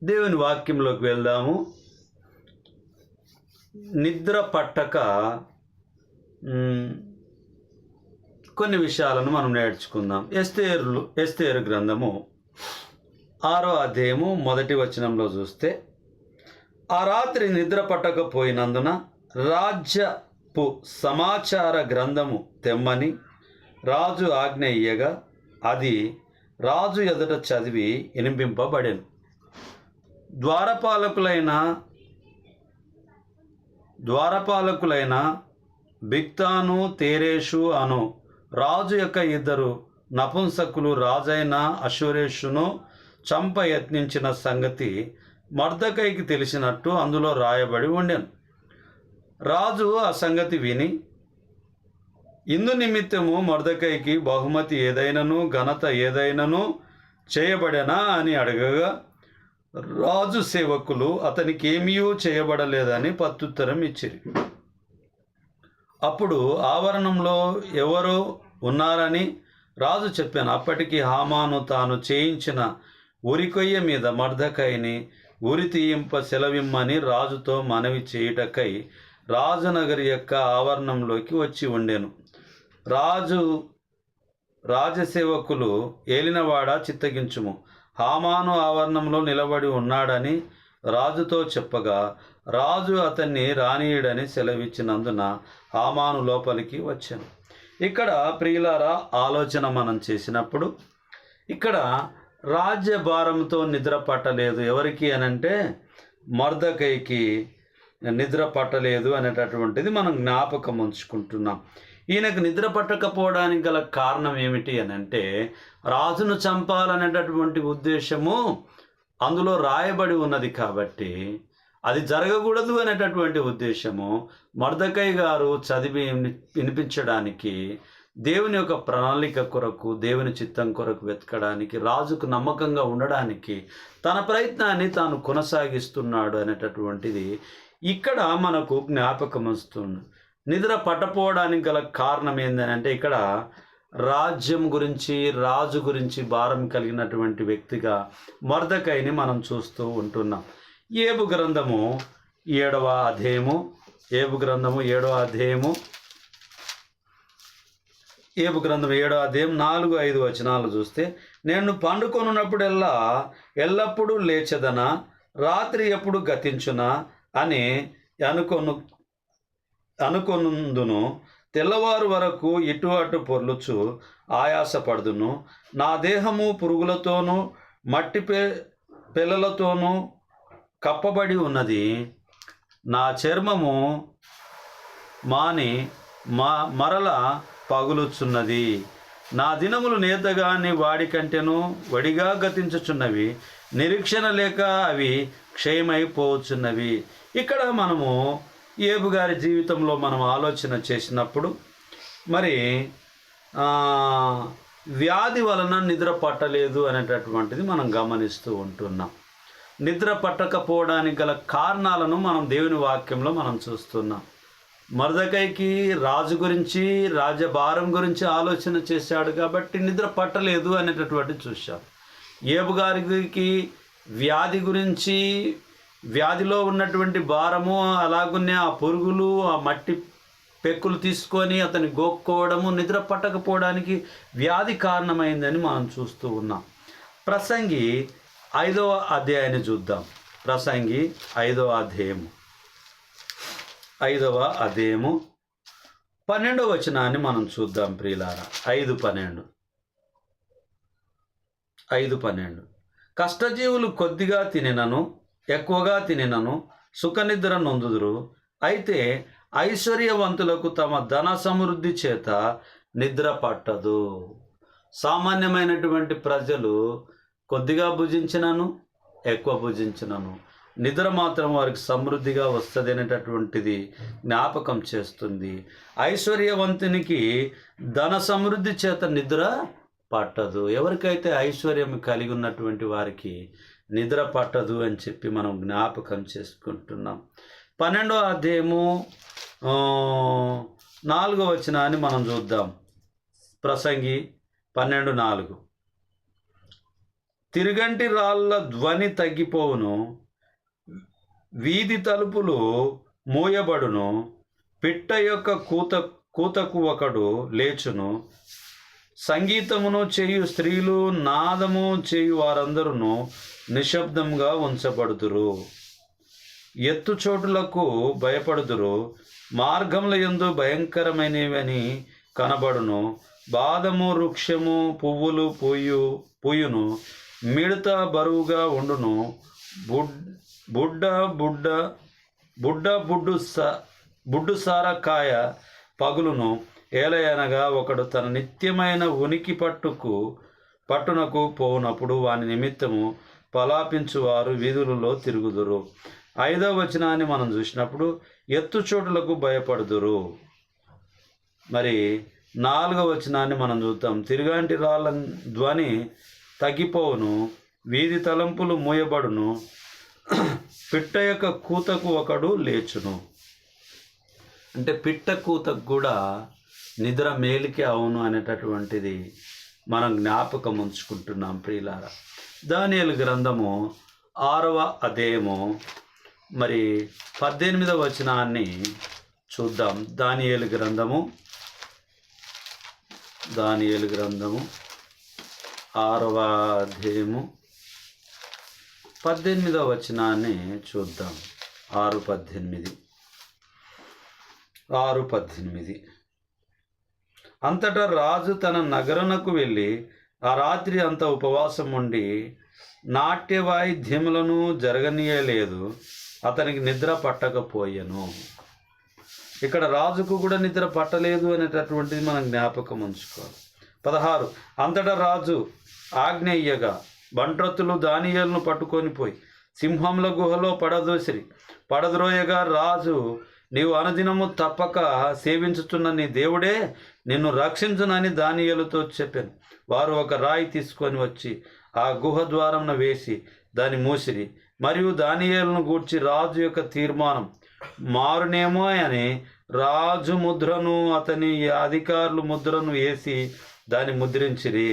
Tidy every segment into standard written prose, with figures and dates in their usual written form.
దేవుని వాక్యంలోకి వెళ్దాము. నిద్ర పట్టక కొన్ని విషయాలను మనం నేర్చుకుందాం. ఎస్తేరు గ్రంథము 6వ అధ్యాయము 1వ వచనంలో చూస్తే, ఆ రాత్రి నిద్ర పట్టకపోయినందున రాజ్యపు సమాచార గ్రంథము తెమ్మని రాజు ఆజ్ఞ ఇయ్యగా అది రాజు ఎదుట చదివి వినిపింపబడెను. ద్వారపాలకులైన బిక్తాను తేరేషు అను రాజు యొక్క ఇద్దరు నపుంసకులు రాజైన అశ్వరేషును చంప యత్నించిన సంగతి మొర్దెకైకి తెలిసినట్టు అందులో రాయబడి ఉండెను. రాజు ఆ సంగతి విని, ఇందు నిమిత్తము మొర్దెకైకి బహుమతి ఏదైనను ఘనత ఏదైనను చేయబడెనా అని అడగగా, రాజు సేవకులు అతనికి ఏమీ చేయబడలేదని ప్రత్యుత్తరం ఇచ్చిరి. అప్పుడు ఆవరణంలో ఎవరో ఉన్నారని రాజు చెప్పాను. అప్పటికి హామాను తాను చేయించిన ఉరికొయ్య మీద మొర్దెకైని ఉరి తీయింప సెలవిమ్మని రాజుతో మనవి చేయుటకై రాజనగరి యొక్క ఆవరణంలోకి వచ్చి ఉండెను. రాజసేవకులు, ఏలినవాడా చిత్తగించుము, హామాను ఆవరణంలో నిలబడి ఉన్నాడని రాజుతో చెప్పగా, రాజు అతన్ని రానీయుడని సెలవిచ్చినందున హామాను లోపలికి వచ్చాను. ఇక్కడ ప్రియులారా, ఆలోచన మనం చేసినప్పుడు ఇక్కడ రాజ్యభారంతో నిద్ర పట్టలేదు. ఎవరికి అనంటే మొర్దెకైకి నిద్ర పట్టలేదు అనేటటువంటిది మనం జ్ఞాపకం ఉంచుకుంటున్నాం. ఈయనకు నిద్ర పట్టకపోవడానికి గల కారణం ఏమిటి అనంటే, రాజును చంపాలనేటటువంటి ఉద్దేశము అందులో రాయబడి ఉన్నది కాబట్టి అది జరగకూడదు అనేటటువంటి ఉద్దేశము మొర్దెకై గారు చదివి వినిపించడానికి, దేవుని యొక్క ప్రణాళిక కొరకు, దేవుని చిత్తం కొరకు వెతకడానికి, రాజుకు నమ్మకంగా ఉండడానికి తన ప్రయత్నాన్ని తాను కొనసాగిస్తున్నాడు అనేటటువంటిది ఇక్కడ మనకు జ్ఞాపకం వస్తుంది. నిద్ర పట్టపోవడానికి గల కారణం ఏంటంటే, ఇక్కడ రాజ్యం గురించి, రాజు గురించి భారం కలిగినటువంటి వ్యక్తిగా మొర్దెకైని మనం చూస్తూ ఉంటున్నాం. ఏబు గ్రంథము 7వ అధ్యాయము 4-5 వచనాలు చూస్తే, నేను పండుకొనున్నప్పుడెల్లా ఎల్లప్పుడూ లేచెదనా, రాత్రి ఎప్పుడు గతించునా అని అనుకొనుందును, తెల్లవారు వరకు ఇటు అటు పొర్లుచు ఆయాసపడుదును. నా దేహము పురుగులతోనూ మట్టి పిల్లలతోనూ కప్పబడి ఉన్నది. నా చర్మము మాని మరల పగులుచున్నది. నా దినములు నేతగాని వాడి కంటెను వడిగా గతించుచున్నవి. నిరీక్షణ లేక అవి క్షయమైపోవచ్చున్నవి. ఇక్కడ మనము ఏబు గారి జీవితంలో మనం ఆలోచన చేసినప్పుడు, మరి వ్యాధి వలన నిద్ర పట్టలేదు అనేటటువంటిది మనం గమనిస్తూ ఉంటున్నాం. నిద్ర పట్టకపోవడానికి గల కారణాలను మనం దేవుని వాక్యంలో మనం చూస్తున్నాం. మొర్దెకైకి రాజు గురించి, రాజ్యభారం గురించి ఆలోచన చేశాడు కాబట్టి నిద్ర పట్టలేదు అనేటటువంటి చూశాం. ఏబు గారికి వ్యాధి గురించి, వ్యాధిలో ఉన్నటువంటి భారము, అలాగునే ఆ పురుగులు, ఆ మట్టి పెక్కులు తీసుకొని అతన్ని గోక్కోవడము, నిద్ర పట్టకపోవడానికి వ్యాధి కారణమైందని మనం చూస్తూ ఉన్నాం. ప్రసంగి 5వ అధ్యాయాన్ని చూద్దాం. ప్రసంగి 5వ అధ్యాయము 12వ వచనాన్ని మనం చూద్దాం ప్రియులారా. 5:12 కష్టజీవులు కొద్దిగా తినినను ఎక్కువగా తినినను సుఖనిద్ర నొందుదురు, అయితే ఐశ్వర్యవంతులకు తమ ధన సమృద్ధి చేత నిద్ర పట్టదు. సామాన్యమైనటువంటి ప్రజలు కొద్దిగా భుజించినను ఎక్కువ భుజించినను నిద్ర మాత్రం వారికి సమృద్ధిగా వస్తుంది అనేటటువంటిది జ్ఞాపకం చేస్తుంది. ఐశ్వర్యవంతునికి ధన సమృద్ధి చేత నిద్ర పట్టదు. ఎవరికైతే ఐశ్వర్యం కలిగి ఉన్నటువంటి వారికి నిద్ర పట్టదు అని చెప్పి మనం జ్ఞాపకం చేసుకుంటున్నాం. 12వ అధ్యాయము 4వ వచనాన్ని మనం చూద్దాం. ప్రసంగి 12:4 తిరుగంటి రాళ్ళ ధ్వని తగ్గిపోవును, వీధి తలుపులు మూయబడును, పిట్ట యొక్క కూతకు ఒకడు లేచును, సంగీతమును చేయు స్త్రీలు, నాదము చేయు వారందరూ నిశ్శబ్దంగా ఉంచబడుదురు. ఎత్తు చోటులకు భయపడుదురు, మార్గముల యందు భయంకరమైనవని కనబడును. బాదము వృక్షము పువ్వులు పూయును, మిడత బరువుగా ఉండును, బుడ్డు సారకాయ పగులును. ఏలయనగా ఒకడు తన నిత్యమైన ఉనికి పట్టునకు పోవునప్పుడు వాని నిమిత్తము పలాపించువారు వీధులలో తిరుగుదురు. 5వ వచనాన్ని మనం చూసినప్పుడు ఎత్తు చోటులకు భయపడుదురు. మరి 4వ వచనాన్ని మనం చూద్దాం. తిరుగంటి రాళ్ళ ధ్వని తగ్గిపోవును, వీధి తలంపులు మూయబడును, పిట్ట యొక్క కూతకు ఒకడు లేచును. అంటే పిట్ట కూతకు కూడా నిద్ర మేలికి అవును అనేటటువంటిది మనం జ్ఞాపకం ఉంచుకుంటున్నాం ప్రియులారా. దానియేలు గ్రంథము 6వ అధ్యాయము మరి 18వ వచనాన్ని చూద్దాం. దానియేలు గ్రంథము 6వ అధ్యాయము 18వ వచనాన్ని చూద్దాం. 6:18 అంతటా రాజు తన నగరునకు వెళ్ళి ఆ రాత్రి అంతా ఉపవాసం ఉండి నాట్య వాయిద్యములను జరగనీయలేదు, అతనికి నిద్ర పట్టకపోయెను. ఇక్కడ రాజుకు కూడా నిద్ర పట్టలేదు అనేటటువంటిది మనం జ్ఞాపకం ఉంచుకోవాలి. 16 అంతటా రాజు ఆజ్ఞ ఇయ్యగా బంట్రొత్తులు దానియేలును పట్టుకొని పోయి సింహముల గుహలో పడద్రోయగా రాజు, నీవు అనుదినము తప్పక సేవించుతున్న నీ దేవుడే నిన్ను రక్షించునని దానియేలుతో చెప్పాను. వారు ఒక రాయి తీసుకొని వచ్చి ఆ గుహ ద్వారంను వేసి దాన్ని మూసిరి. మరియు దానియేలును గూర్చి రాజు యొక్క తీర్మానం మారునేమో అని రాజు ముద్రను అతని అధికారులు ముద్రను వేసి దాన్ని ముద్రించిరి.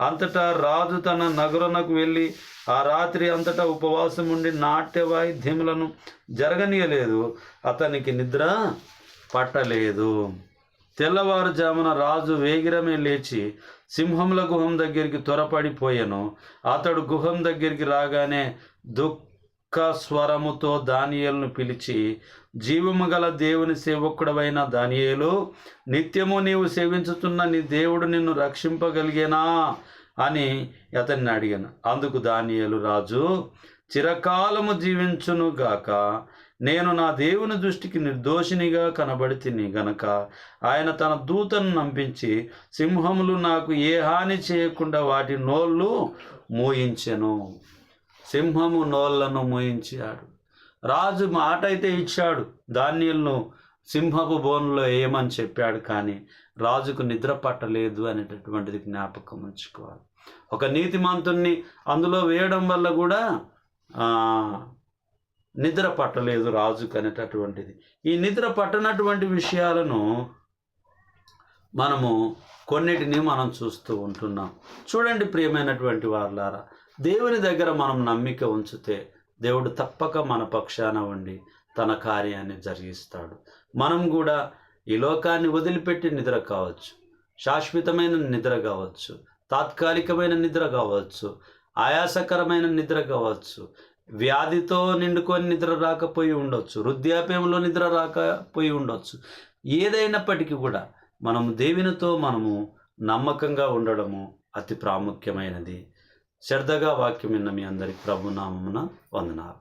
అంతటా రాజు తన నగరునకు వెళ్ళి ఆ రాత్రి అంతటా ఉపవాసం ఉండి నాట్య వాయిద్యములను జరగనీయలేదు, అతనికి నిద్ర పట్టలేదు. తెల్లవారుజామున రాజు వేగిరమే లేచి సింహముల గుహం దగ్గరికి త్వరపడిపోయాను. అతడు గుహం దగ్గరికి రాగానే దుఃఖ స్వరముతో దానియేలును పిలిచి, జీవము గల దేవుని సేవకుడవైన దానియేలు, నిత్యము నీవు సేవించుతున్న నీ దేవుడు నిన్ను రక్షింపగలిగేనా అని అతన్ని అడిగాను. అందుకు దానియేలు, రాజు చిరకాలము జీవించును గాక, నేను నా దేవుని దృష్టికి నిర్దోషినిగా కనబడితిని గనక ఆయన తన దూతను నంపించి సింహములు నాకు ఏ హాని చేయకుండా వాటి నోళ్ళు మూయించెను. సింహము నోళ్లను మూయించాడు. రాజు మాట అయితే ఇచ్చాడు, దానియేలును సింహపు బోనులో వేయమని చెప్పాడు, కానీ రాజుకు నిద్ర పట్టలేదు అనేటటువంటిది జ్ఞాపకం ఉంచుకోవాలి. ఒక నీతిమంతుణ్ణి అందులో వేయడం వల్ల కూడా నిద్ర పట్టలేదు రాజుకు అనేటటువంటిది. ఈ నిద్ర పట్టనటువంటి విషయాలను కొన్నిటిని మనం చూస్తూ ఉంటున్నాం. చూడండి ప్రియమైనటువంటి వారులారా, దేవుని దగ్గర మనం నమ్మిక ఉంచితే దేవుడు తప్పక మన పక్షాన ఉండి తన కార్యాన్ని జరిగిస్తాడు. మనం కూడా ఈ లోకాన్ని వదిలిపెట్టి నిద్ర కావచ్చు, శాశ్వతమైన నిద్ర కావచ్చు, తాత్కాలికమైన నిద్ర కావచ్చు, ఆయాసకరమైన నిద్ర కావచ్చు, వ్యాధితో నిండుకొని నిద్ర రాకపోయి ఉండొచ్చు, వృద్ధాప్యంలో నిద్ర రాకపోయి ఉండొచ్చు. ఏదైనప్పటికీ కూడా దేవునితో నమ్మకంగా ఉండడము అతి ప్రాముఖ్యమైనది. శ్రద్ధగా వాక్యం విన్న మీ అందరికి ప్రభునామమున వందనాలు.